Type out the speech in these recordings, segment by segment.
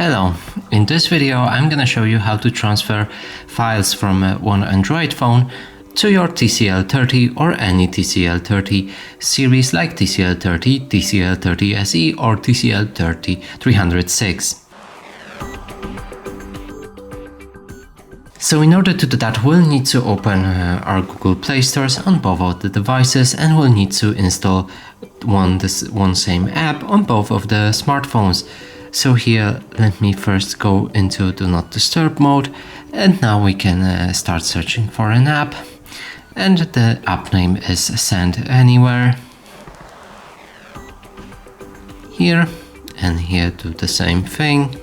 Hello, in this video I'm gonna show you how to transfer files from one Android phone to your TCL30 or any TCL30 series like TCL30, TCL30 SE or TCL30 306. So in order to do that, we'll need to open our Google Play stores on both of the devices, and we'll need to install one same app on both of the smartphones. So here, let me first go into Do Not Disturb mode, and now we can start searching for an app. And the app name is Send Anywhere. Here, and here do the same thing.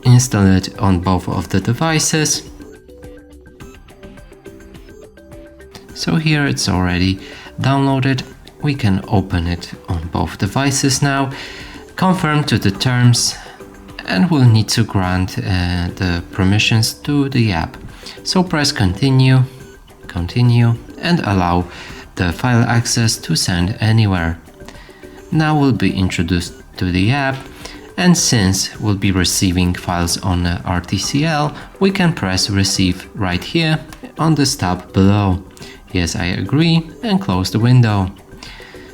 Install it on both of the devices. So here it's already downloaded. We can open it on both devices now. Confirm to the terms, and we'll need to grant the permissions to the app. So press continue, and allow the file access to Send Anywhere. Now we'll be introduced to the app, and since we'll be receiving files on RTCL, we can press receive right here on this tab below. Yes, I agree, and close the window.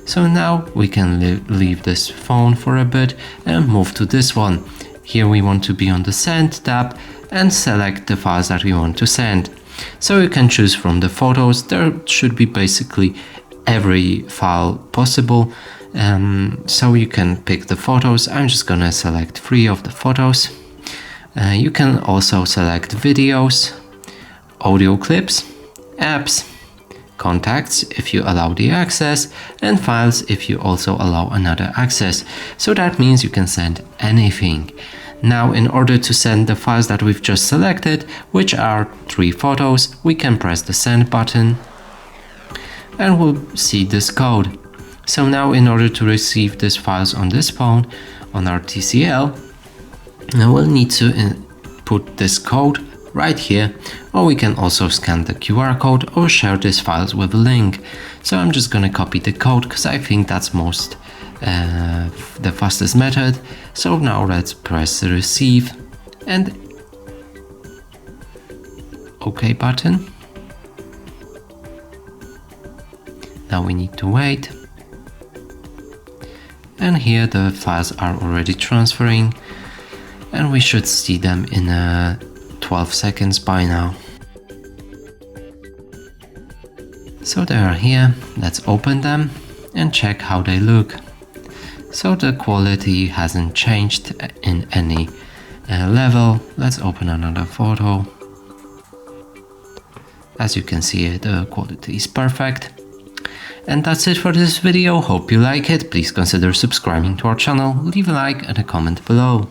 So now we can leave this phone for a bit and move to this one. Here we want to be on the Send tab and select the files that we want to send. So you can choose from the photos. There should be basically every file possible. So you can pick the photos. I'm just gonna select 3 of the photos. You can also select videos, audio clips, apps, contacts if you allow the access, and files if you also allow another access. So that means you can send anything. Now in order to send the files that we've just selected, which are 3 photos, we can press the send button and we'll see this code. So now in order to receive these files on this phone, on our TCL, we'll need to put this code right here, or we can also scan the QR code or share these files with a link. So I'm just gonna copy the code because I think that's the fastest method. So now let's press receive and OK button. Now we need to wait. And here the files are already transferring, and we should see them in 12 seconds by now. So they are here. Let's open them and check how they look. So the quality hasn't changed in any level. Let's open another photo. As you can see, the quality is perfect. And that's it for this video. Hope you like it. Please consider subscribing to our channel, leave a like and a comment below.